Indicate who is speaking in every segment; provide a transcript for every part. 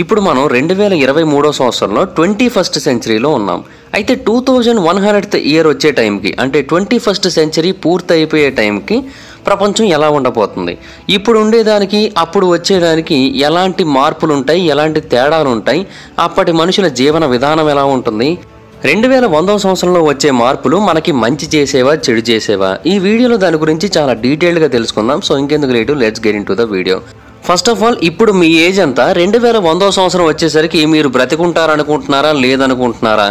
Speaker 1: ఇప్పుడు మనం 2023 సంవత్సరంలో 21st సెంచరీలో ఉన్నాం. అయితే 2100th ఇయర్ వచ్చే టైంకి, అంటే 21st సెంచరీ పూర్తి అయిపోయే టైంకి ప్రపంచం ఎలా ఉండబోతుంది, ఇప్పుడు ఉండేదానికి అప్పుడు వచ్చేదానికి ఎలాంటి మార్పులు ఉంటాయి, ఎలాంటి తేడాలు ఉంటాయి, అప్పటి మనుషుల జీవన విధానం ఎలా ఉంటుంది, 2100వ సంవత్సరంలో వచ్చే మార్పులు మనకి మంచి చేసేవా చెడు చేసేవా, ఈ వీడియోలో దాని గురించి చాలా డీటెయిల్డ్గా తెలుసుకుందాం. సో ఇంకెందుకు late, let's get in to the video. First of all, ఇప్పుడు మీ ఏజ్ అంతా 2100వ సంవత్సరం వచ్చేసరికి మీరు బ్రతికుంటారనుకుంటున్నారా లేదనుకుంటున్నారా?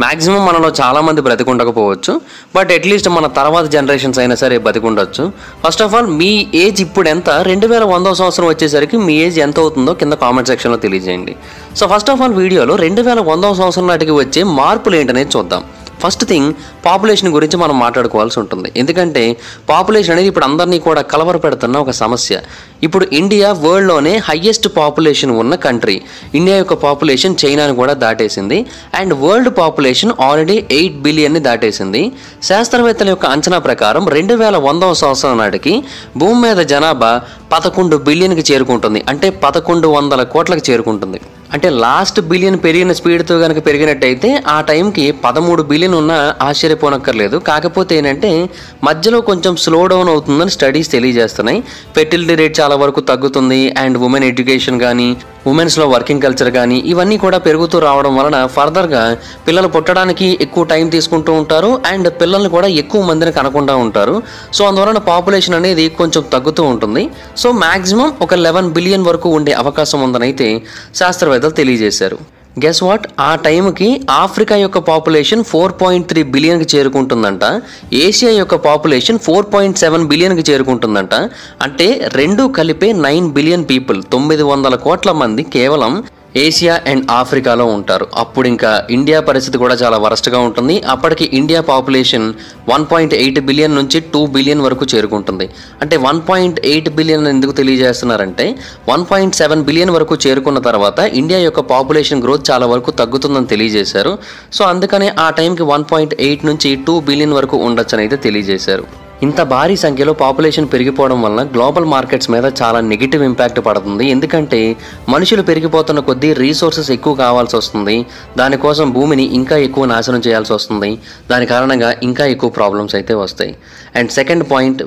Speaker 1: మ్యాక్సిమం మనలో చాలామంది బ్రతికుండకపోవచ్చు, బట్ అట్లీస్ట్ మన తర్వాత జనరేషన్స్ అయినా సరే బతికుండొచ్చు. ఫస్ట్ ఆఫ్ ఆల్, మీ ఏజ్ ఇప్పుడు ఎంత, 2100వ సంవత్సరం వచ్చేసరికి మీ ఏజ్ ఎంత అవుతుందో కింద కామెంట్ సెక్షన్లో తెలియజేయండి. సో ఫస్ట్ ఆఫ్ ఆల్, వీడియోలో 2100వ సంవత్సరం నాటికి వచ్చే మార్పులు ఏంటనేది చూద్దాం. ఫస్ట్ థింగ్, పాపులేషన్ గురించి మనం మాట్లాడుకోవాల్సి ఉంటుంది. ఎందుకంటే పాపులేషన్ అనేది ఇప్పుడు అందరినీ కూడా కలవరపెడుతున్న ఒక సమస్య. ఇప్పుడు ఇండియా వరల్డ్లోనే హయ్యెస్ట్ పాపులేషన్ ఉన్న కంట్రీ. ఇండియా యొక్క పాపులేషన్ చైనాని కూడా దాటేసింది, అండ్ వరల్డ్ పాపులేషన్ ఆల్రెడీ 8 బిలియన్ని దాటేసింది. శాస్త్రవేత్తల యొక్క అంచనా ప్రకారం 2100వ సంవత్సరం నాటికి భూమి మీద జనాభా 11 బిలియన్కి చేరుకుంటుంది, అంటే 1100 కోట్లకు చేరుకుంటుంది. అంటే లాస్ట్ బిలియన్ పెరిగిన స్పీడ్తో కనుక పెరిగినట్టయితే ఆ టైంకి 13 బిలియన్ ఉన్నా ఆశ్చర్యపోనక్కర్లేదు. కాకపోతే ఏంటంటే మధ్యలో కొంచెం స్లో డౌన్ అవుతుందని స్టడీస్ తెలియజేస్తున్నాయి. ఫెర్టిలిటీ రేట్ చాలా వరకు తగ్గుతుంది, అండ్ ఉమెన్ ఎడ్యుకేషన్ కానీ, ఉమెన్స్లో వర్కింగ్ కల్చర్ కానీ ఇవన్నీ కూడా పెరుగుతూ రావడం వలన ఫర్దర్గా పిల్లలు పుట్టడానికి ఎక్కువ టైం తీసుకుంటూ ఉంటారు, అండ్ పిల్లల్ని కూడా ఎక్కువ మందిని కనకుండా ఉంటారు. సో అందువలన పాపులేషన్ అనేది కొంచెం తగ్గుతూ ఉంటుంది. సో మ్యాక్సిమం ఒక 11 బిలియన్ వరకు ఉండే అవకాశం ఉందని అయితే శాస్త్రవేత్తలు తెలియజేశారు. గెస్ వాట్, ఆ టైంకి ఆఫ్రికా యొక్క పాపులేషన్ 4.3 బిలియన్కి చేరుకుంటుందంట, ఏషియా యొక్క పాపులేషన్ 4.7 బిలియన్కి చేరుకుంటుందంట. అంటే రెండు కలిపే 9 బిలియన్ పీపుల్, 900 కోట్ల మంది కేవలం ఏషియా అండ్ ఆఫ్రికాలో ఉంటారు. అప్పుడు ఇంకా ఇండియా పరిస్థితి కూడా చాలా వరస్ట్గా ఉంటుంది. అప్పటికి ఇండియా పాపులేషన్ 1.8 బిలియన్ నుంచి 2 బిలియన్ వరకు చేరుకుంటుంది. అంటే 1.8 బిలియన్ ఎందుకు తెలియజేస్తున్నారంటే 1.7 బిలియన్ వరకు చేరుకున్న తర్వాత ఇండియా యొక్క పాపులేషన్ గ్రోత్ చాలా వరకు తగ్గుతుందని తెలియజేశారు. సో అందుకనే ఆ టైంకి 1.8 నుంచి 2 బిలియన్ వరకు ఉండొచ్చని అయితే తెలియజేశారు. ఇంత భారీ సంఖ్యలో పాపులేషన్ పెరిగిపోవడం వలన గ్లోబల్ మార్కెట్స్ మీద చాలా నెగిటివ్ ఇంపాక్ట్ పడుతుంది. ఎందుకంటే మనుషులు పెరిగిపోతున్న కొద్దీ రీసోర్సెస్ ఎక్కువ కావాల్సి వస్తుంది, దానికోసం భూమిని ఇంకా ఎక్కువ నాశనం చేయాల్సి వస్తుంది, దాని కారణంగా ఇంకా ఎక్కువ ప్రాబ్లమ్స్ అయితే వస్తాయి. అండ్ సెకండ్ పాయింట్,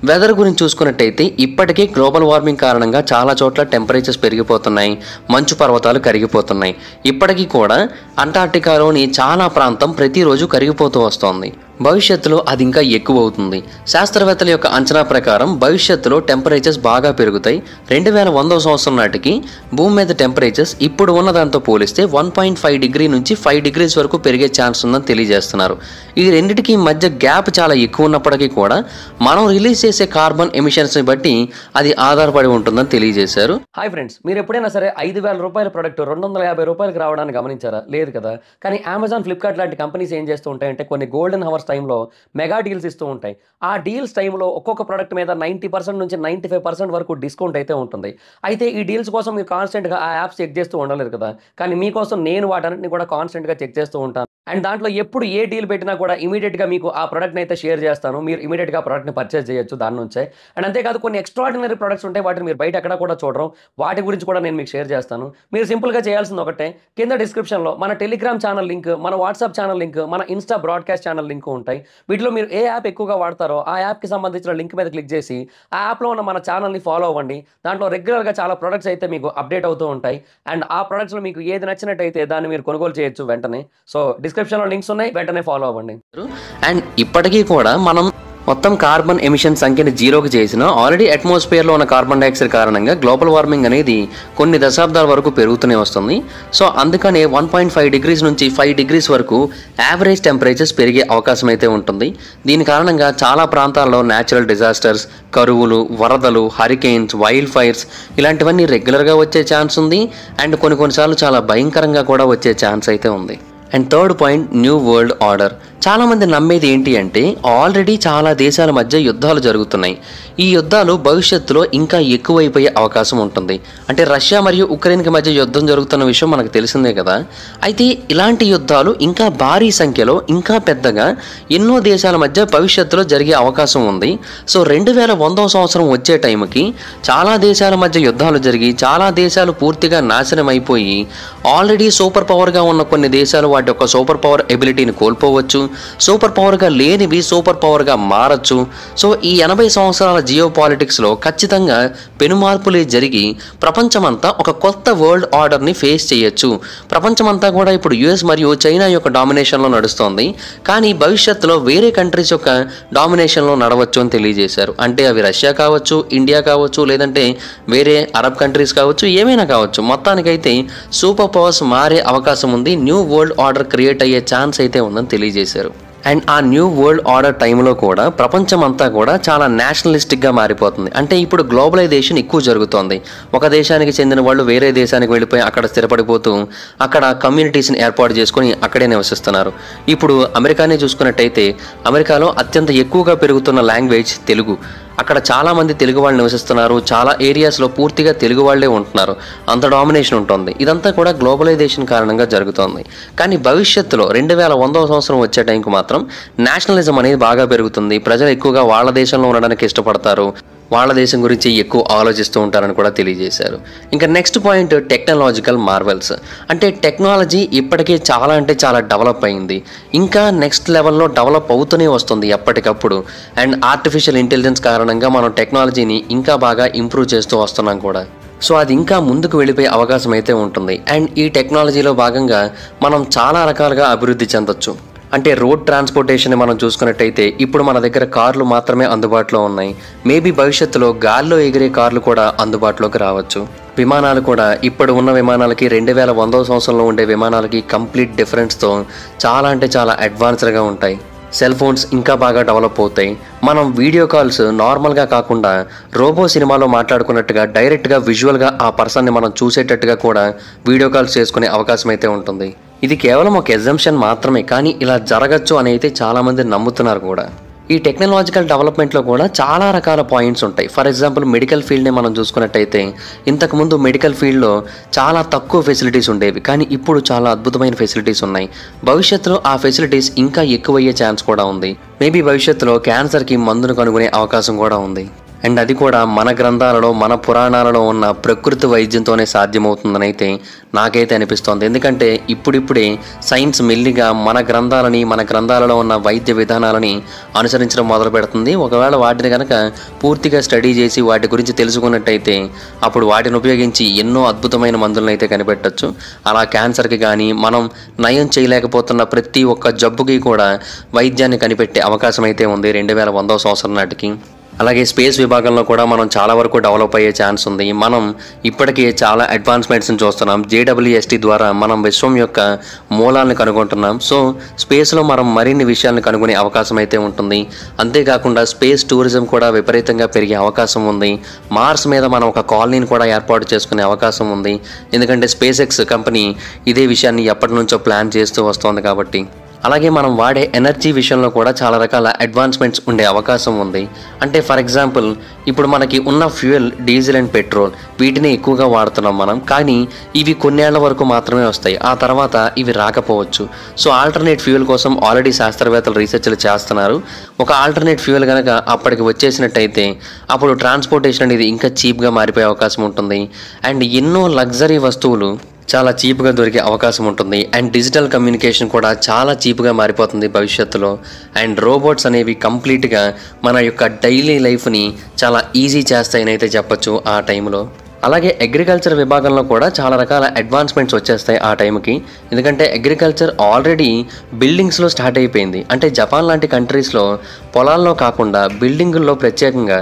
Speaker 1: వెదర్ గురించి చూసుకున్నట్టయితే ఇప్పటికే గ్లోబల్ వార్మింగ్ కారణంగా చాలా చోట్ల టెంపరేచర్స్ పెరిగిపోతున్నాయి, మంచు పర్వతాలు కరిగిపోతున్నాయి. ఇప్పటికీ కూడా అంటార్టికాలోని చాలా ప్రాంతం ప్రతిరోజు కరిగిపోతూ వస్తోంది. భవిష్యత్తులో అది ఇంకా ఎక్కువ అవుతుంది. శాస్త్రవేత్తల యొక్క అంచనా ప్రకారం భవిష్యత్తులో టెంపరేచర్స్ బాగా పెరుగుతాయి. 2100వ సంవత్సరం నాటికి భూమి మీద టెంపరేచర్స్ ఇప్పుడు ఉన్న దాంతో పోలిస్తే 1.5 డిగ్రీ నుంచి 5 డిగ్రీస్ వరకు పెరిగే ఛాన్స్ ఉందని తెలియజేస్తున్నారు. ఈ రెండింటికి మధ్య గ్యాప్ చాలా ఎక్కువ ఉన్నప్పటికీ కూడా మనం రిలీజ్ చేసే కార్బన్ ఎమిషన్స్ని బట్టి అది ఆధారపడి ఉంటుందని తెలియజేశారు. హాయ్ ఫ్రెండ్స్, మీరు ఎప్పుడైనా సరే 5,000 రూపాయల ప్రొడక్ట్ 250 రూపాయలకు రావడానికి గమనించారా? లేదు కదా. కానీ అమెజాన్, ఫ్లిప్కార్ట్ లాంటి కంపెనీస్ ఏం చేస్తూ ఉంటాయంటే కొన్ని గోల్డెన్ హవర్స్ టైంలో మెగా డీల్స్ ఇస్తూ ఉంటాయి. ఆ డీల్స్ టైంలో ఒక్కొక్క ప్రోడక్ట్ మీద 90% నుంచి 95% వరకు డిస్కౌంట్ అయితే ఉంటుంది. అయితే ఈ డీల్స్ కోసం మీరు కాన్స్టెంట్గా ఆ యాప్స్ చెక్ చేస్తూ ఉండలేరు కదా. కానీ మీకోసం నేను వాటన్నిటిని కూడా కాన్స్టెంట్గా చెక్ చేస్తూ ఉంటాను. అండ్ దాంట్లో ఎప్పుడు ఏ డీల్ పెట్టినా కూడా ఇమీడియట్గా మీకు ఆ ప్రోడక్ట్ని అయితే షేర్ చేస్తాను. మీరు ఇమీడియట్గా ప్రోడక్ట్ని పర్చేస్ చేయొచ్చు దాని నుంచే. అండ్ అంతేకాదు కొన్ని ఎక్స్ట్రాడినరీ ప్రొడక్ట్స్ ఉంటాయి, వాటిని మీరు బయట ఎక్కడ కూడా చూడరు. వాటి గురించి కూడా నేను మీకు షేర్ చేస్తాను. మీరు సింపుల్గా చేయాల్సింది ఒకటే, కింద డిస్క్రిప్షన్లో మన టెలిగ్రామ్ ఛానల్ లింక్, మన వాట్సాప్ ఛానల్ లింక్, మన ఇన్స్టా బ్రాడ్కాస్ట్ ఛానల్ లింక్ ఉంటాయి. వీటిలో మీరు ఏ యాప్ ఎక్కువగా వాడతారో ఆ యాప్కి సంబంధించిన లింక్ మీద క్లిక్ చేసి ఆ యాప్లో ఉన్న మన ఛానల్ని ఫాలో అవ్వండి. దాంట్లో రెగ్యులర్గా చాలా ప్రొడక్ట్స్ అయితే మీకు అప్డేట్ అవుతూ ఉంటాయి. అండ్ ఆ ప్రొడక్ట్స్లో మీకు ఏది నచ్చినట్టయితే దాన్ని మీరు కొనుగోలు చేయొచ్చు వెంటనే. సో డిస్క్రిప్షన్లో లింక్స్ ఉన్నాయి, వెంటనే ఫాలో అవ్వండి. అండ్ ఇప్పటికీ కూడా మనం మొత్తం కార్బన్ ఎమిషన్ సంఖ్యని జీరోకి చేసిన ఆల్రెడీ అట్మాస్ఫియర్లో ఉన్న కార్బన్ డైఆక్సైడ్ కారణంగా గ్లోబల్ వార్మింగ్ అనేది కొన్ని దశాబ్దాల వరకు పెరుగుతూనే వస్తుంది. సో అందుకనే 1.5 డిగ్రీస్ నుంచి 5 డిగ్రీస్ వరకు యావరేజ్ టెంపరేచర్స్ పెరిగే అవకాశం అయితే ఉంటుంది. దీని కారణంగా చాలా ప్రాంతాల్లో న్యాచురల్ డిజాస్టర్స్, కరువులు, వరదలు, హరికెయిన్స్, వైల్డ్ ఫైర్స్ ఇలాంటివన్నీ రెగ్యులర్గా వచ్చే ఛాన్స్ ఉంది. అండ్ కొన్నిసార్లు చాలా భయంకరంగా కూడా వచ్చే ఛాన్స్ అయితే ఉంది. And third point, new world order. చాలామంది నమ్మేది ఏంటి అంటే ఆల్రెడీ చాలా దేశాల మధ్య యుద్ధాలు జరుగుతున్నాయి. ఈ యుద్ధాలు భవిష్యత్తులో ఇంకా ఎక్కువైపోయే అవకాశం ఉంటుంది. అంటే రష్యా మరియు ఉక్రెయిన్కి మధ్య యుద్ధం జరుగుతున్న విషయం మనకు తెలిసిందే కదా. అయితే ఇలాంటి యుద్ధాలు ఇంకా భారీ సంఖ్యలో ఇంకా పెద్దగా ఎన్నో దేశాల మధ్య భవిష్యత్తులో జరిగే అవకాశం ఉంది. సో 2100వ సంవత్సరం వచ్చే టైంకి చాలా దేశాల మధ్య యుద్ధాలు జరిగి చాలా దేశాలు పూర్తిగా నాశనం అయిపోయి ఆల్రెడీ సూపర్ పవర్గా ఉన్న కొన్ని దేశాలు వాటి యొక్క సూపర్ పవర్ ఎబిలిటీని కోల్పోవచ్చు. సూపర్ పవర్గా లేనివి సూపర్ పవర్గా మారచ్చు. సో ఈ 80 సంవత్సరాల జియో పాలిటిక్స్లో ఖచ్చితంగా పెనుమార్పులే జరిగి ప్రపంచమంతా ఒక కొత్త వరల్డ్ ఆర్డర్ని ఫేస్ చేయొచ్చు. ప్రపంచమంతా కూడా ఇప్పుడు యుఎస్ మరియు చైనా యొక్క డామినేషన్లో నడుస్తోంది. కానీ భవిష్యత్తులో వేరే కంట్రీస్ యొక్క డామినేషన్లో నడవచ్చు అని తెలియజేశారు. అంటే అవి రష్యా కావచ్చు, ఇండియా కావచ్చు, లేదంటే వేరే అరబ్ కంట్రీస్ కావచ్చు, ఏమైనా కావచ్చు. మొత్తానికైతే సూపర్ పవర్స్ మారే అవకాశం ఉంది. న్యూ వరల్డ్ ఆర్డర్ క్రియేట్ అయ్యే ఛాన్స్ అయితే ఉందని తెలియజేశారు. అండ్ ఆ న్యూ వరల్డ్ ఆర్డర్ టైంలో కూడా ప్రపంచం అంతా కూడా చాలా నేషనలిస్టిక్గా మారిపోతుంది. అంటే ఇప్పుడు గ్లోబలైజేషన్ ఎక్కువ జరుగుతోంది. ఒక దేశానికి చెందిన వాళ్ళు వేరే దేశానికి వెళ్ళిపోయి అక్కడ స్థిరపడిపోతూ అక్కడ కమ్యూనిటీస్ని ఏర్పాటు చేసుకొని అక్కడే నివసిస్తున్నారు. ఇప్పుడు అమెరికానే చూసుకున్నట్టయితే అమెరికాలో అత్యంత ఎక్కువగా పెరుగుతున్న లాంగ్వేజ్ తెలుగు. అక్కడ చాలామంది తెలుగు వాళ్ళు నివసిస్తున్నారు. చాలా ఏరియాస్లో పూర్తిగా తెలుగు వాళ్ళే ఉంటున్నారు. అంత డామినేషన్ ఉంటుంది. ఇదంతా కూడా గ్లోబలైజేషన్ కారణంగా జరుగుతోంది. కానీ భవిష్యత్తులో 2100వ సంవత్సరం వచ్చే టైంకి మాత్రం నేషనలిజం అనేది బాగా పెరుగుతుంది. ప్రజలు ఎక్కువగా వాళ్ళ దేశంలో ఉండడానికి ఇష్టపడతారు. వాళ్ళ దేశం గురించి ఎక్కువ ఆలోచిస్తూ ఉంటారని కూడా తెలియజేశారు. ఇంకా నెక్స్ట్ పాయింట్, టెక్నాలజికల్ మార్వెల్స్. అంటే టెక్నాలజీ ఇప్పటికే చాలా అంటే చాలా డెవలప్ అయింది. ఇంకా నెక్స్ట్ లెవెల్లో డెవలప్ అవుతూనే వస్తుంది ఎప్పటికప్పుడు. అండ్ ఆర్టిఫిషియల్ ఇంటెలిజెన్స్ కారణంగా మనం టెక్నాలజీని ఇంకా బాగా ఇంప్రూవ్ చేస్తూ వస్తున్నాం కూడా. సో అది ఇంకా ముందుకు వెళ్ళిపోయే అవకాశం అయితే ఉంటుంది. అండ్ ఈ టెక్నాలజీలో భాగంగా మనం చాలా రకాలుగా అభివృద్ధి చెందొచ్చు. అంటే రోడ్ ట్రాన్స్పోర్టేషన్ మనం చూసుకున్నట్టయితే ఇప్పుడు మన దగ్గర కార్లు మాత్రమే అందుబాటులో ఉన్నాయి. మేబీ భవిష్యత్తులో గాల్లో ఎగిరే కార్లు కూడా అందుబాటులోకి రావచ్చు. విమానాలు కూడా ఇప్పుడు ఉన్న విమానాలకి 2100వ సంవత్సరంలో ఉండే విమానాలకి కంప్లీట్ డిఫరెన్స్తో చాలా అంటే చాలా అడ్వాన్స్డ్గా ఉంటాయి. సెల్ ఫోన్స్ ఇంకా బాగా డెవలప్ అవుతాయి. మనం వీడియో కాల్స్ నార్మల్గా కాకుండా రోబో సినిమాలో మాట్లాడుకున్నట్టుగా డైరెక్ట్గా విజువల్గా ఆ పర్సన్ని మనం చూసేటట్టుగా కూడా వీడియో కాల్స్ చేసుకునే అవకాశం అయితే ఉంటుంది. ఇది కేవలం ఒక ఎగ్జంప్షన్ మాత్రమే, కానీ ఇలా జరగచ్చు అని అయితే చాలామంది నమ్ముతున్నారు కూడా. ఈ టెక్నాలజికల్ డెవలప్మెంట్లో కూడా చాలా రకాల పాయింట్స్ ఉంటాయి. ఫర్ ఎగ్జాంపుల్ మెడికల్ ఫీల్డ్ని మనం చూసుకున్నట్టయితే ఇంతకుముందు మెడికల్ ఫీల్డ్లో చాలా తక్కువ ఫెసిలిటీస్ ఉండేవి, కానీ ఇప్పుడు చాలా అద్భుతమైన ఫెసిలిటీస్ ఉన్నాయి. భవిష్యత్తులో ఆ ఫెసిలిటీస్ ఇంకా ఎక్కువయ్యే ఛాన్స్ కూడా ఉంది. మేబీ భవిష్యత్తులో క్యాన్సర్కి మందును కనుగొనే అవకాశం కూడా ఉంది. అండ్ అది కూడా మన గ్రంథాలలో మన పురాణాలలో ఉన్న ప్రకృతి వైద్యంతోనే సాధ్యమవుతుందని అయితే నాకైతే అనిపిస్తోంది. ఎందుకంటే ఇప్పుడిప్పుడే సైన్స్ మెల్లిగా మన గ్రంథాలలో ఉన్న వైద్య విధానాలని అనుసరించడం మొదలు పెడుతుంది. ఒకవేళ వాటిని కనుక పూర్తిగా స్టడీ చేసి వాటి గురించి తెలుసుకున్నట్టయితే అప్పుడు వాటిని ఉపయోగించి ఎన్నో అద్భుతమైన మందులను అయితే కనిపెట్టచ్చు. అలా క్యాన్సర్కి కానీ మనం నయం చేయలేకపోతున్న ప్రతి ఒక్క జబ్బుకి కూడా వైద్యాన్ని కనిపెట్టే అవకాశం అయితే ఉంది 2100వ సంవత్సరం నాటికి. అలాగే స్పేస్ విభాగంలో కూడా మనం చాలా వరకు డెవలప్ అయ్యే ఛాన్స్ ఉంది. మనం ఇప్పటికే చాలా అడ్వాన్స్మెంట్స్ని చూస్తున్నాం. JWST ద్వారా మనం విశ్వం యొక్క మూలాలను కనుగొంటున్నాం. సో స్పేస్లో మనం మరిన్ని విషయాలను కనుగొనే అవకాశం అయితే ఉంటుంది. అంతేకాకుండా స్పేస్ టూరిజం కూడా విపరీతంగా పెరిగే అవకాశం ఉంది. మార్స్ మీద మనం ఒక కాలనీని కూడా ఏర్పాటు చేసుకునే అవకాశం ఉంది. ఎందుకంటే SpaceX కంపెనీ ఇదే విషయాన్ని ఎప్పటి నుంచో ప్లాన్ చేస్తూ వస్తోంది కాబట్టి. అలాగే మనం వాడే ఎనర్జీ విషయంలో కూడా చాలా రకాల అడ్వాన్స్మెంట్స్ ఉండే అవకాశం ఉంది. అంటే ఫర్ ఎగ్జాంపుల్ ఇప్పుడు మనకి ఉన్న ఫ్యూయల్ డీజిల్ అండ్ పెట్రోల్ వీటిని ఎక్కువగా వాడుతున్నాం మనం, కానీ ఇవి కొన్నేళ్ల వరకు మాత్రమే వస్తాయి. ఆ తర్వాత ఇవి రాకపోవచ్చు. సో ఆల్టర్నేట్ ఫ్యూయల్ కోసం ఆల్రెడీ శాస్త్రవేత్తలు రీసెర్చ్లు చేస్తున్నారు. ఒక ఆల్టర్నేట్ ఫ్యూయల్ కనుక అప్పటికి వచ్చేసినట్టయితే అప్పుడు ట్రాన్స్పోర్టేషన్ అనేది ఇంకా చీప్గా మారిపోయే అవకాశం ఉంటుంది. అండ్ ఎన్నో లగ్జరీ వస్తువులు చాలా చీప్గా దొరికే అవకాశం ఉంటుంది. అండ్ డిజిటల్ కమ్యూనికేషన్ కూడా చాలా చీప్గా మారిపోతుంది భవిష్యత్తులో. అండ్ రోబోట్స్ అనేవి కంప్లీట్గా మన యొక్క డైలీ లైఫ్ని చాలా ఈజీ చేస్తాయని అయితే చెప్పచ్చు ఆ టైంలో. అలాగే అగ్రికల్చర్ విభాగంలో కూడా చాలా రకాల అడ్వాన్స్మెంట్స్ వచ్చేస్తాయి ఆ టైంకి. ఎందుకంటే అగ్రికల్చర్ ఆల్రెడీ బిల్డింగ్స్లో స్టార్ట్ అయిపోయింది. అంటే జపాన్ లాంటి కంట్రీస్లో పొలాల్లో కాకుండా బిల్డింగుల్లో ప్రత్యేకంగా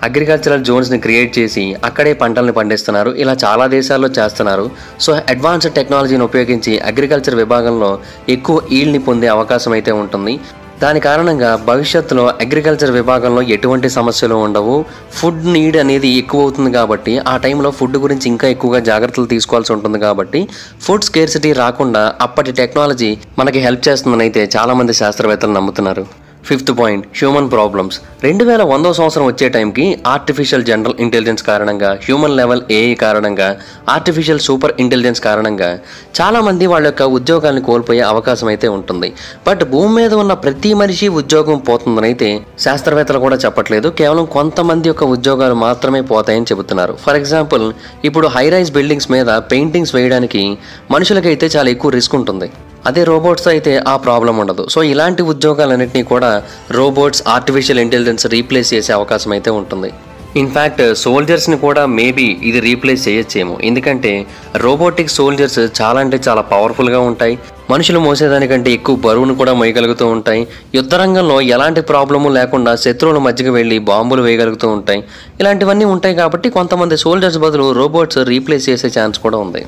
Speaker 1: అగ్రికల్చరల్ జోన్స్ని క్రియేట్ చేసి అక్కడే పంటల్ని పండిస్తున్నారు. ఇలా చాలా దేశాల్లో చేస్తున్నారు. సో అడ్వాన్స్డ్ టెక్నాలజీని ఉపయోగించి అగ్రికల్చర్ విభాగంలో ఎక్కువ ఈల్డ్ని పొందే అవకాశం అయితే ఉంటుంది. దాని కారణంగా భవిష్యత్తులో అగ్రికల్చర్ విభాగంలో ఎటువంటి సమస్యలు ఉండవు. ఫుడ్ నీడ్ అనేది ఎక్కువ అవుతుంది కాబట్టి ఆ టైంలో ఫుడ్ గురించి ఇంకా ఎక్కువగా జాగ్రత్తలు తీసుకోవాల్సి ఉంటుంది కాబట్టి ఫుడ్ స్కేర్సిటీ రాకుండా అప్పటి టెక్నాలజీ మనకి హెల్ప్ చేస్తుందని అయితే చాలామంది శాస్త్రవేత్తలు నమ్ముతున్నారు. 5th point, human problems. 2100వ సంవత్సరం వచ్చే టైంకి ఆర్టిఫిషియల్ జనరల్ ఇంటెలిజెన్స్ కారణంగా, హ్యూమన్ లెవెల్ ఏఐ కారణంగా, ఆర్టిఫిషియల్ సూపర్ ఇంటెలిజెన్స్ కారణంగా చాలామంది వాళ్ళ యొక్క ఉద్యోగాలను కోల్పోయే అవకాశం అయితే ఉంటుంది. బట్ భూమి మీద ఉన్న ప్రతి మనిషి ఉద్యోగం పోతుందని అయితే శాస్త్రవేత్తలు కూడా చెప్పట్లేదు. కేవలం కొంతమంది యొక్క ఉద్యోగాలు మాత్రమే పోతాయని చెబుతున్నారు. ఫర్ ఎగ్జాంపుల్, ఇప్పుడు హై రైజ్ బిల్డింగ్స్ మీద పెయింటింగ్స్ వేయడానికి మనుషులకైతే చాలా ఎక్కువ రిస్క్ ఉంటుంది. అదే రోబోట్స్ అయితే ఆ ప్రాబ్లం ఉండదు. సో ఇలాంటి ఉద్యోగాలన్నింటినీ కూడా రోబోట్స్, ఆర్టిఫిషియల్ ఇంటెలిజెన్స్ రీప్లేస్ చేసే అవకాశం అయితే ఉంటుంది. ఇన్ఫ్యాక్ట్ సోల్జర్స్ని కూడా మేబీ ఇది రీప్లేస్ చేయొచ్చేమో. ఎందుకంటే రోబోటిక్ సోల్జర్స్ చాలా అంటే చాలా పవర్ఫుల్గా ఉంటాయి. మనుషులు మోసేదానికంటే ఎక్కువ బరువును కూడా మోయగలుగుతూ ఉంటాయి. యుద్ధ రంగంలో ఎలాంటి ప్రాబ్లము లేకుండా శత్రువుల మధ్యకి వెళ్ళి బాంబులు వేయగలుగుతూ ఉంటాయి. ఇలాంటివన్నీ ఉంటాయి కాబట్టి కొంతమంది సోల్జర్స్ బదులు రోబోట్స్ రీప్లేస్ చేసే ఛాన్స్ కూడా ఉంది.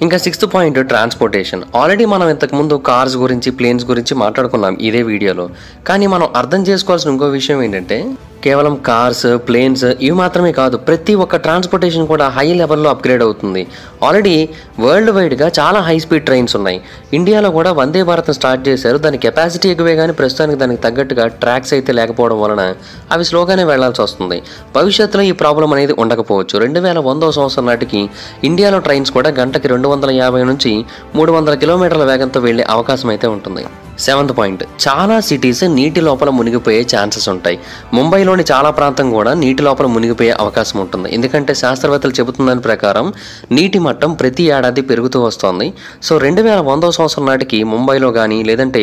Speaker 1: ఇంకా 6th పాయింట్, ట్రాన్స్పోర్టేషన్. ఆల్రెడీ మనం ఇంతకుముందు కార్స్ గురించి, ప్లేన్స్ గురించి మాట్లాడుకున్నాం ఇదే వీడియోలో. కానీ మనం అర్థం చేసుకోవాల్సిన ఇంకో విషయం ఏంటంటే కేవలం కార్స్, ప్లేన్స్ ఇవి మాత్రమే కాదు, ప్రతి ఒక్క ట్రాన్స్పోర్టేషన్ కూడా హై లెవెల్లో అప్గ్రేడ్ అవుతుంది. ఆల్రెడీ వరల్డ్ వైడ్గా చాలా హై స్పీడ్ ట్రైన్స్ ఉన్నాయి. ఇండియాలో కూడా వందే భారత్ని స్టార్ట్ చేశారు. దాని కెపాసిటీ ఎక్కువే కానీ ప్రస్తుతానికి దానికి తగ్గట్టుగా ట్రాక్స్ అయితే లేకపోవడం వలన అవి స్లోగానే వెళ్లాల్సి వస్తుంది. భవిష్యత్తులో ఈ ప్రాబ్లం అనేది ఉండకపోవచ్చు. 2100వ సంవత్సరం నాటికి ఇండియాలో ట్రైన్స్ కూడా గంటకి 250 నుంచి 300 కిలోమీటర్ల వేగంతో వెళ్లే అవకాశం అయితే ఉంటుంది. 7th పాయింట్, చాలా సిటీస్ నీటి లోపల మునిగిపోయే ఛాన్సెస్ ఉంటాయి. ముంబైలోని చాలా ప్రాంతం కూడా నీటి లోపల మునిగిపోయే అవకాశం ఉంటుంది. ఎందుకంటే శాస్త్రవేత్తలు చెబుతున్న దాని ప్రకారం నీటి మట్టం ప్రతి ఏడాది పెరుగుతూ వస్తుంది. సో 2100వ సంవత్సరం నాటికి ముంబైలో కానీ, లేదంటే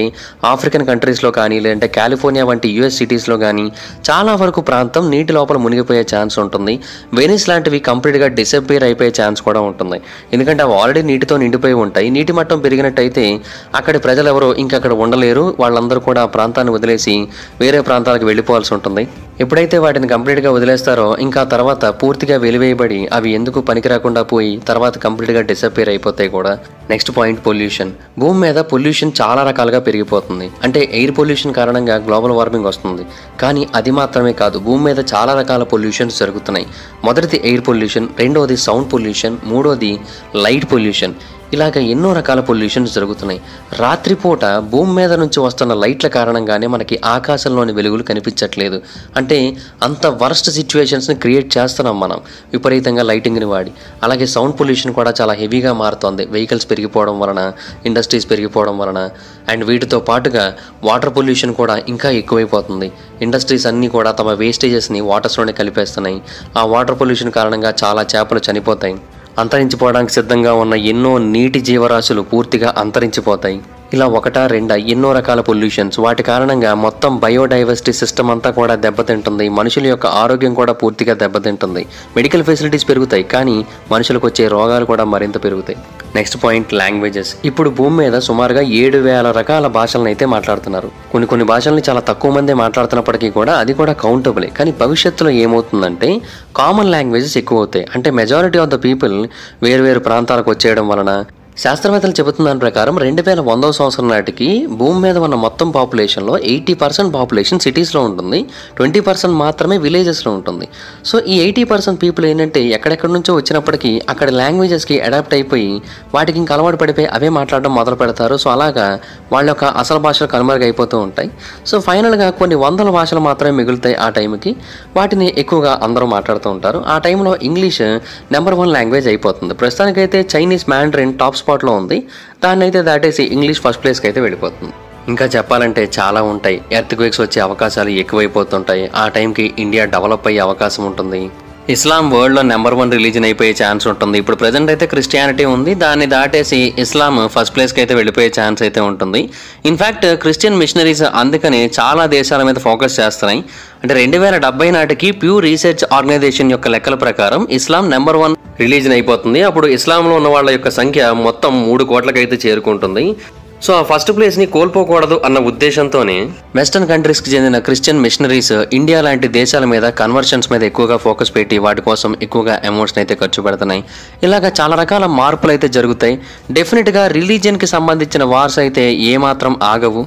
Speaker 1: ఆఫ్రికన్ కంట్రీస్లో కానీ, లేదంటే కాలిఫోర్నియా వంటి యుఎస్ సిటీస్లో కానీ చాలా వరకు ప్రాంతం నీటి లోపల మునిగిపోయే ఛాన్స్ ఉంటుంది. వెనిస్ లాంటివి కంప్లీట్గా డిసప్పేర్ అయిపోయే ఛాన్స్ కూడా ఉంటుంది. ఎందుకంటే అవి ఆల్రెడీ నీటితో నిండిపోయి ఉంటాయి. నీటి మట్టం పెరిగినట్టయితే అక్కడి ప్రజలు ఎవరో ఇంకక్కడ ఉండలేరు. వాళ్ళందరూ కూడా ఆ ప్రాంతాన్ని వదిలేసి వేరే ప్రాంతాలకు వెళ్ళిపోవాల్సి ఉంటుంది. ఎప్పుడైతే వాటిని కంప్లీట్గా వదిలేస్తారో ఇంకా తర్వాత పూర్తిగా వెలివేయబడి అవి ఎందుకు పనికి రాకుండా పోయి తర్వాత కంప్లీట్గా డిసప్పేర్ అయిపోతాయి కూడా. Next point, pollution. భూమి మీద పొల్యూషన్ చాలా రకాలుగా పెరిగిపోతుంది. అంటే ఎయిర్ పొల్యూషన్ కారణంగా గ్లోబల్ వార్మింగ్ వస్తుంది. కానీ అది మాత్రమే కాదు, భూమి మీద చాలా రకాల పొల్యూషన్స్ జరుగుతున్నాయి. మొదటిది ఎయిర్ పొల్యూషన్, రెండవది సౌండ్ పొల్యూషన్, మూడోది లైట్ పొల్యూషన్. ఇలాగ ఎన్నో రకాల పొల్యూషన్స్ జరుగుతున్నాయి. రాత్రిపూట భూమి మీద నుంచి వస్తున్న లైట్ల కారణంగానే మనకి ఆకాశంలోని వెలుగులు కనిపించట్లేదు. అంటే అంత వరస్ట్ సిచ్యువేషన్స్ని క్రియేట్ చేస్తున్నాం మనం విపరీతంగా లైటింగ్ని వాడి. అలాగే సౌండ్ పొల్యూషన్ కూడా చాలా హెవీగా మారుతోంది. వెహికల్స్ పెరిగిపోవడం వలన, ఇండస్ట్రీస్ పెరిగిపోవడం వలన. అండ్ వీటితో పాటుగా వాటర్ పొల్యూషన్ కూడా ఇంకా ఎక్కువైపోతుంది. ఇండస్ట్రీస్ అన్నీ కూడా తమ వేస్టేజెస్ని వాటర్స్లోనే కలిపేస్తున్నాయి. ఆ వాటర్ పొల్యూషన్ కారణంగా చాలా చేపలు చనిపోతాయి. అంతరించిపోవడానికి సిద్ధంగా ఉన్న ఎన్నో నీటి జీవరాశులు పూర్తిగా అంతరించిపోతాయి. ఇలా ఒకటా రెండా ఎన్నో రకాల పొల్యూషన్స్. వాటి కారణంగా మొత్తం బయోడైవర్సిటీ సిస్టమ్ అంతా కూడా దెబ్బతింటుంది. మనుషుల యొక్క ఆరోగ్యం కూడా పూర్తిగా దెబ్బతింటుంది. మెడికల్ ఫెసిలిటీస్ పెరుగుతాయి, కానీ మనుషులకు వచ్చే రోగాలు కూడా మరింత పెరుగుతాయి. Next point, languages. ఇప్పుడు భూమి మీద సుమారుగా 7,000 రకాల భాషలను అయితే మాట్లాడుతున్నారు. కొన్ని భాషల్ని చాలా తక్కువ మందే మాట్లాడుతున్నప్పటికీ కూడా అది కూడా కౌంటబులే. కానీ భవిష్యత్తులో ఏమవుతుందంటే కామన్ లాంగ్వేజెస్ ఎక్కువ అవుతాయి. అంటే మెజారిటీ ఆఫ్ ద పీపుల్ వేరు ప్రాంతాలకు వచ్చేయడం వలన శాస్త్రవేత్తలు చెబుతున్న దాని ప్రకారం 2100వ సంవత్సరం నాటికి భూమి మీద ఉన్న మొత్తం పాపులేషన్లో 80% పాపులేషన్ సిటీస్లో ఉంటుంది, 20% మాత్రమే విలేజెస్లో ఉంటుంది. సో ఈ 80% పీపుల్ ఏంటంటే ఎక్కడెక్కడి నుంచో వచ్చినప్పటికీ అక్కడ లాంగ్వేజెస్కి అడాప్ట్ అయిపోయి వాటికి ఇంకా అలవాటు పడిపోయి అవే మాట్లాడడం మొదలు పెడతారు. సో అలాగా వాళ్ళ యొక్క అసలు భాషలు కనుమరుగైపోతూ ఉంటాయి. సో ఫైనల్గా కొన్ని వందల భాషలు మాత్రమే మిగులుతాయి ఆ టైంకి. వాటిని ఎక్కువగా అందరూ మాట్లాడుతూ ఉంటారు. ఆ టైంలో ఇంగ్లీష్ నెంబర్ 1 లాంగ్వేజ్ అయిపోతుంది. ప్రస్తుతానికైతే చైనీస్ మ్యాండరిన్ టాప్ స్పాట్లో ఉంది. దాన్ని అయితే దాటేసి ఇంగ్లీష్ ఫస్ట్ ప్లేస్కి అయితే వెళ్ళిపోతుంది. ఇంకా చెప్పాలంటే చాలా ఉంటాయి. ఎర్త్క్వేక్స్ వచ్చే అవకాశాలు ఎక్కువైపోతుంటాయి. ఆ టైంకి ఇండియా డెవలప్ అయ్యే అవకాశం ఉంటుంది. ఇస్లాం వరల్డ్లో నెంబర్ 1 రిలీజన్ అయిపోయే ఛాన్స్ ఉంటుంది. ఇప్పుడు ప్రజెంట్ అయితే క్రిస్టియానిటీ ఉంది. దాన్ని దాటేసి ఇస్లాం ఫస్ట్ ప్లేస్కి అయితే వెళ్ళిపోయే ఛాన్స్ అయితే ఉంటుంది. ఇన్ఫ్యాక్ట్ క్రిస్టియన్ మిషనరీస్ అందుకని చాలా దేశాల మీద ఫోకస్ చేస్తున్నాయి. అంటే 2070 నాటికి ప్యూ రీసెర్చ్ ఆర్గనైజేషన్ యొక్క లెక్కల ప్రకారం ఇస్లాం నెంబర్ 1 రిలీజన్ అయిపోతుంది. అప్పుడు ఇస్లాంలో ఉన్న వాళ్ళ యొక్క సంఖ్య మొత్తం 3 కోట్లకైతే చేరుకుంటుంది. సో ఆ ఫస్ట్ ప్లేస్ని కోల్పోకూడదు అన్న ఉద్దేశంతోనే వెస్టర్న్ కంట్రీస్కి చెందిన క్రిస్టియన్ మిషనరీస్ ఇండియా లాంటి దేశాల మీద కన్వర్షన్స్ మీద ఎక్కువగా ఫోకస్ పెట్టి వాటి కోసం ఎక్కువగా అమౌంట్స్ని అయితే ఖర్చు పెడుతున్నాయి. ఇలాగ చాలా రకాల మార్పులు అయితే జరుగుతాయి. డెఫినెట్గా రిలీజియన్కి సంబంధించిన వార్స్ అయితే ఏమాత్రం ఆగవు.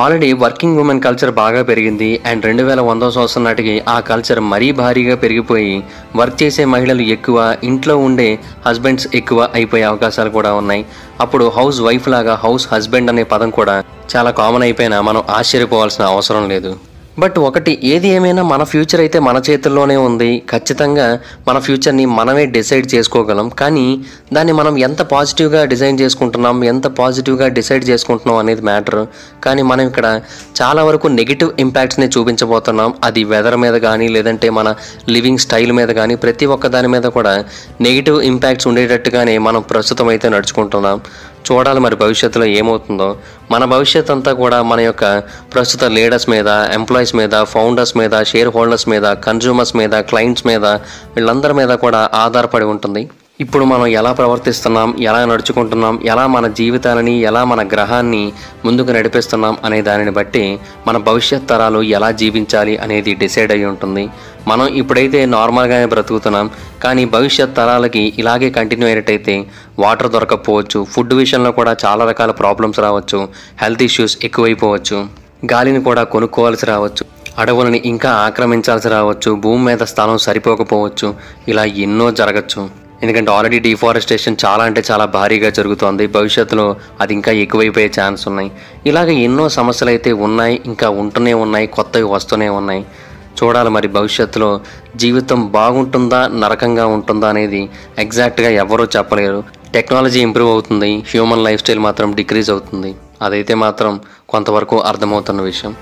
Speaker 1: ఆల్రెడీ వర్కింగ్ ఉమెన్ కల్చర్ బాగా పెరిగింది అండ్ 2100 సంవత్సరం నాటికి ఆ కల్చర్ మరీ భారీగా పెరిగిపోయి వర్క్ చేసే మహిళలు ఎక్కువ, ఇంట్లో ఉండే హస్బెండ్స్ ఎక్కువ అయిపోయే అవకాశాలు కూడా ఉన్నాయి. అప్పుడు హౌస్ వైఫ్ లాగా హౌస్ హస్బెండ్ అనే పదం కూడా చాలా కామన్ అయిపోయినా మనం ఆశ్చర్యపోవాల్సిన అవసరం లేదు. బట్ ఒకటి, ఏది ఏమైనా మన ఫ్యూచర్ అయితే మన చేతుల్లోనే ఉంది. ఖచ్చితంగా మన ఫ్యూచర్ని మనమే డిసైడ్ చేసుకోగలం. కానీ దాన్ని మనం ఎంత పాజిటివ్గా డిజైన్ చేసుకుంటున్నాం, ఎంత పాజిటివ్గా డిసైడ్ చేసుకుంటున్నాం అనేది మ్యాటర్. కానీ మనం ఇక్కడ చాలా వరకు నెగిటివ్ ఇంపాక్ట్స్ని చూపించబోతున్నాం. అది వెదర్ మీద కానీ, లేదంటే మన లివింగ్ స్టైల్ మీద కానీ, ప్రతి ఒక్క దాని మీద కూడా నెగిటివ్ ఇంపాక్ట్స్ ఉండేటట్టుగానే మనం ప్రస్తుతం అయితే నడుచుకుంటున్నాం. చూడాలి మరి భవిష్యత్తులో ఏమవుతుందో. మన భవిష్యత్ అంతా కూడా మన యొక్క ప్రస్తుత లీడర్స్ మీద, ఎంప్లాయీస్ మీద, ఫౌండర్స్ మీద, షేర్ హోల్డర్స్ మీద, కన్జ్యూమర్స్ మీద, క్లయింట్స్ మీద, వీళ్ళందరి మీద కూడా ఆధారపడి ఉంటుంది. ఇప్పుడు మనం ఎలా ప్రవర్తిస్తున్నాం, ఎలా నడుచుకుంటున్నాం, ఎలా మన జీవితాలని, ఎలా మన గ్రహాన్ని ముందుకు నడిపిస్తున్నాం అనే దానిని బట్టి మన భవిష్యత్ తరాలు ఎలా జీవించాలి అనేది డిసైడ్ అయి ఉంటుంది. మనం ఇప్పుడైతే నార్మల్గానే బ్రతుకుతున్నాం, కానీ భవిష్యత్ తరాలకి ఇలాగే కంటిన్యూ అయినట్టయితే వాటర్ దొరకకపోవచ్చు, ఫుడ్ విషయంలో కూడా చాలా రకాల ప్రాబ్లమ్స్ రావచ్చు, హెల్త్ ఇష్యూస్ ఎక్కువైపోవచ్చు, గాలిని కూడా కొనుక్కోవాల్సి రావచ్చు, అడవులని ఇంకా ఆక్రమించాల్సి రావచ్చు, భూమి మీద స్థలం సరిపోకపోవచ్చు, ఇలా ఎన్నో జరగచ్చు. ఎందుకంటే ఆల్రెడీ డిఫారెస్టేషన్ చాలా అంటే చాలా భారీగా జరుగుతోంది. భవిష్యత్తులో అది ఇంకా ఎక్కువైపోయే ఛాన్స్ ఉన్నాయి. ఇలాగ ఎన్నో సమస్యలు అయితే ఉన్నాయి, ఇంకా ఉంటూనే ఉన్నాయి, కొత్తవి వస్తూనే ఉన్నాయి. చూడాలి మరి భవిష్యత్తులో జీవితం బాగుంటుందా, నరకంగా ఉంటుందా అనేది ఎగ్జాక్ట్గా ఎవరూ చెప్పలేరు. టెక్నాలజీ ఇంప్రూవ్ అవుతుంది, హ్యూమన్ లైఫ్ స్టైల్ మాత్రం డిక్రీజ్ అవుతుంది. అదైతే మాత్రం కొంతవరకు అర్థమవుతున్న విషయం.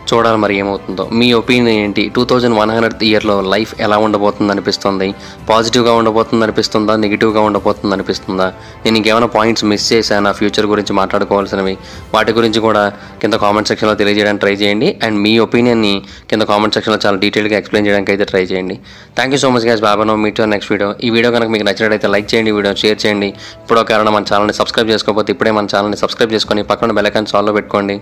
Speaker 1: చూడాలి మరి ఏమవుతుందో. మీ ఒపీనియన్ ఏంటి? 2100th ఇయర్లో లైఫ్ ఎలా ఉండబోతుంది అనిపిస్తుంది? పాజిటివ్గా ఉండబోతుంది అనిపిస్తుందా, నెగిటివ్గా ఉండబోతుంది అనిపిస్తుందా? నేను ఇంకేమైనా పాయింట్స్ మిస్ చేశాను ఆ ఫ్యూచర్ గురించి మాట్లాడుకోవాల్సినవి, వాటి గురించి కూడా కింద కామెంట్ సెక్షన్లో తెలియజేయడానికి ట్రై చేయండి. అండ్ మీ ఒపీనియన్ని కింద కామెంట్ సెక్షన్లో చాలా డీటెయిల్గా ఎక్స్ప్లెయిన్ చేయడానికి అయితే ట్రై చేయండి. Thank you so much guys. Baba, meet you next video. ఈ వీడియో కనుక మీకు నచ్చినట్లయితే లైక్ చేయండి, వీడియో షేర్ చేయండి. ఇప్పుడో కారణం మన ఛానల్ని సబ్స్క్రైబ్ చేసుకోకపోతే ఇప్పుడే మన ఛానల్ని సబ్స్క్రైబ్ చేసుకొని పక్కన బెల్ ఐకాన్ ఆల్లో పెట్టుకోండి.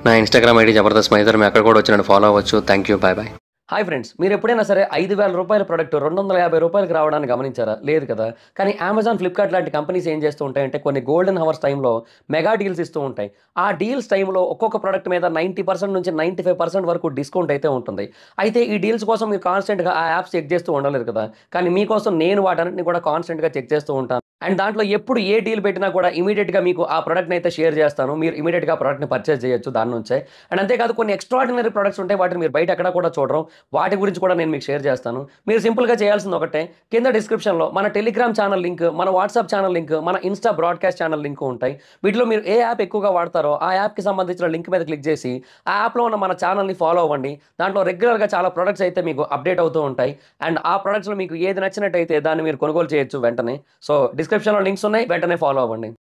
Speaker 1: నా ఇన్స్టాగ్రామ్ ఐడి జబర్దస్త్ మైదర్, మీ అక్కడ కూడా వచ్చి నన్ను ఫాలో అవ్వచ్చు. Thank you, bye bye.
Speaker 2: Hi friends, మీరు ఎప్పుడైనా సరే 5,000 రూపాయల ప్రోడక్ట్ 250 రూపాయలకి రావడానికి గమనించారా? లేదు కదా. కానీ అమెజాన్, ఫ్లిప్కార్ట్ లాంటి కంపెనీస్ ఏం చేస్తూ ఉంటాయంటే కొన్ని గోల్డెన్ హవర్స్ టైంలో మెగా డీల్స్ ఇస్తూ ఉంటాయి. ఆ డీల్స్ టైంలో ఒక్కొక్క ప్రోడక్ట్ మీద 90% నుంచి 95% వరకు డిస్కౌంట్ అయితే ఉంటుంది. అయితే ఈ డీల్స్ కోసం మీరు కాన్స్టెంట్గా ఆ యాప్స్ చెక్ చేస్తూ ఉండలేదు కదా. కానీ మీకోసం నేను వాటన్నిటిని కూడా కాన్స్టెంట్గా చెక్ చేస్తూ ఉంటాను. అండ్ దాంట్లో ఎప్పుడు ఏ డీల్ పెట్టినా కూడా ఇమీడియట్గా మీకు ఆ ప్రోడక్ట్ని అయితే షేర్ చేస్తాను. మీరు ఇమీడియట్గా ఆ ప్రోడక్ట్ని పర్చేస్ చేయొచ్చు దాని నుంచే. అండ్ అంతేకాదు కొన్ని ఎక్స్ట్రాడినరీ ప్రొడక్ట్స్ ఉంటాయి, వాటిని మీరు బయట ఎక్కడ కూడా చూడరు. వాటి గురించి కూడా నేను మీకు షేర్ చేస్తాను. మీరు సింపుల్గా చేయాల్సింది ఒకటే, కింద డిస్క్రిప్షన్లో మన టెలిగ్రామ్ ఛానల్ లింక్, మన వాట్సాప్ ఛానల్ లింక్, మన ఇన్స్టా బ్రాడ్కాస్ట్ ఛానల్ లింక్ ఉంటాయి. వీటిలో మీరు ఏ యాప్ ఎక్కువగా వాడతారో ఆ యాప్కి సంబంధించిన లింక్ మీద క్లిక్ చేసి ఆ యాప్లో ఉన్న మన ఛానల్ని ఫాలో అవ్వండి. దాంట్లో రెగ్యులర్గా చాలా ప్రొడక్ట్స్ అయితే మీకు అప్డేట్ అవుతూ ఉంటాయి. అండ్ ఆ ప్రొడక్ట్స్లో మీకు ఏది నచ్చినట్టయితే దాన్ని మీరు కొనుగోలు చేయొచ్చు వెంటనే. సో డిస్క్రిప్షన్లో లింక్స్ ఉన్నాయి, వెంటనే ఫాలో అవ్వండి.